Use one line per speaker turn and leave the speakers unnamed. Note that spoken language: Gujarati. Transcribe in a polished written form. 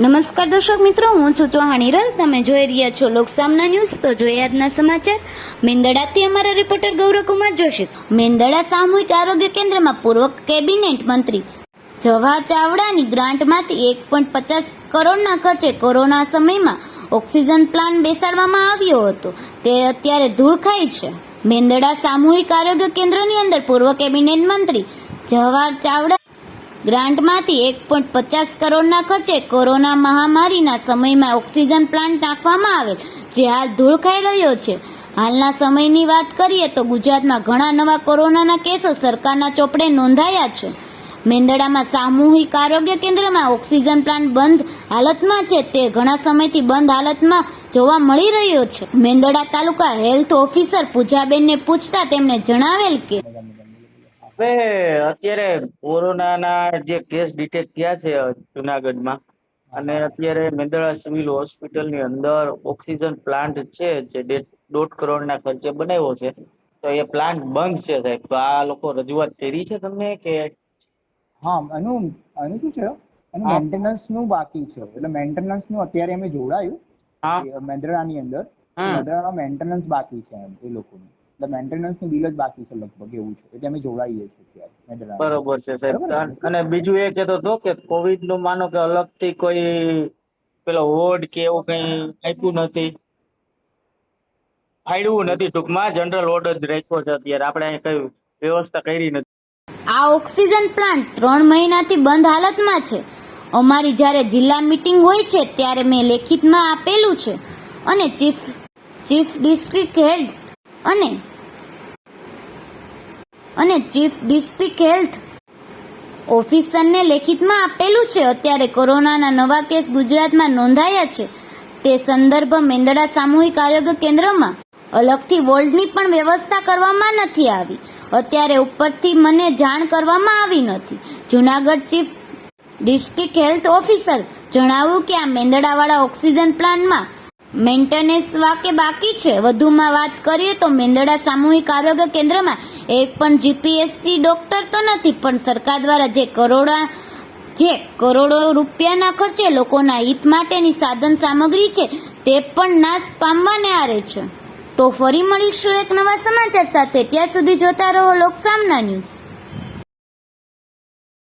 નમસ્કાર દર્શક મિત્રો, હું છું ચૌહાણ હિરલ. તમે જોઈ રહ્યા છો લોકસામના ન્યૂઝ. તો જોઈએ આજના સમાચાર. મેંદડાથી અમારા રિપોર્ટર ગૌરવકુમાર જોશી. મેંદડા સામૂહિક આરોગ્ય કેન્દ્રમાં પૂર્વ કેબિનેટ મંત્રી જવાહર ચાવડાની ગ્રાન્ટમાંથી 1.50 કરોડના ખર્ચે કોરોના સમયમાં ઓક્સિજન પ્લાન્ટ બેસાડવામાં આવ્યો હતો. તે અત્યારે ધૂળ ખાય છે. મેંદડા સામૂહિક આરોગ્ય કેન્દ્રની અંદર પૂર્વ કેબિનેટ મંત્રી જવાહર ચાવડા ગ્રાન્ટમાંથી 1.50 કરોડના ખર્ચે કોરોના મહામારીના સમયમાં ઓક્સિજન પ્લાન્ટ નાખવામાં આવેલ, જે હાલ ધૂળ ખાઈ રહ્યો છે. હાલના સમયની વાત કરીએ તો ગુજરાતમાં ઘણા નવા કોરોનાના કેસો સરકારના ચોપડે નોંધાયા છે. મેંદડામાં સામૂહિક આરોગ્ય કેન્દ્રમાં ઓક્સિજન પ્લાન્ટ બંધ હાલતમાં છે. તે ઘણા સમયથી બંધ હાલતમાં જોવા મળી રહ્યો છે. મેંદડા તાલુકા હેલ્થ ઓફિસર પૂજાબેનને પૂછતા તેમણે જણાવેલ કે
અત્યારે કોરોનાના જે કેસ ડિટેક્ટ થયા છે જુનાગઢમાં, અને અત્યારે મેંદડા સિવિલ હોસ્પિટલની અંદર ઓક્સિજન પ્લાન્ટ છે જે 1.5 કરોડના ખર્ચે બનાવ્યો છે, તો એ પ્લાન્ટ બંધ છે સાહેબ. તો આ લોકો રજૂઆત કરી છે તમને કે?
હા, આનું શું છે, એનું મેન્ટેનન્સ નું બાકી છે. એટલે મેન્ટેનન્સ નું અત્યારે અમે જોડાયું મેંદડાની અંદર. મેંદડાનો મેન્ટેનન્સ બાકી છે એ લોકોનું. એટલે મેન્ટેનન્સ નું બિલ જ બાકી છે લગભગ, એવું છે. એટલે અમે જોડાઈએ છીએ અત્યારે.
બરોબર છે સાહેબ. અને બીજું એ કહેતો હતો કે કોવિડ નું માનો કે અલગથી કોઈ પેલો વોર્ડ કે એવું કઈ આપ્યું નથી, ફાળવ્યું નથી. ટૂંકમાં જનરલ વોર્ડ જ રાખ્યો છે અત્યારે. આપણે કઈ વ્યવસ્થા કરી નથી.
આ ઓક્સિજન પ્લાન્ટ 3 મહિનાથી બંધ હાલતમાં છે. અમારી જ્યારે જિલ્લા મીટિંગ હોય છે ત્યારે મેં લેખિતમાં આપેલું છે અને ચીફ ડિસ્ટ્રિક્ટ હેલ્થ અને ચીફ ડિસ્ટ્રિક્ટ હેલ્થ ઓફિસરને લેખિતમાં આપેલું છે. અત્યારે કોરોનાના નવા કેસ ગુજરાતમાં નોંધાયા છે. તે સંદર્ભ મેંદડા સામૂહિક આરોગ્ય કેન્દ્રમાં અલગથી વોર્ડની પણ વ્યવસ્થા કરવામાં નથી આવી. અત્યારે ઉપરથી મને જાણ કરવામાં આવી નથી. Junagadh chief district health officer જણાવ્યું કે આ મેંદડાવાળા ઓક્સિજન પ્લાન્ટમાં મેન્ટેનન્સ બાકી છે. વધુમાં વાત કરીએ તો મેંદડા સામૂહિક આરોગ્ય કેન્દ્રમાં એક પણ જીપીએસસી ડોક્ટર તો નથી, પણ સરકાર દ્વારા જે કરોડો રૂપિયાના ખર્ચે લોકોના હિત માટેની સાધન સામગ્રી છે તે પણ નાશ પામવાને આરે છે. તો ફરી મળીશું એક નવા સમાચાર સાથે. ત્યાં સુધી જોતા રહો લોકસામના ન્યૂઝ.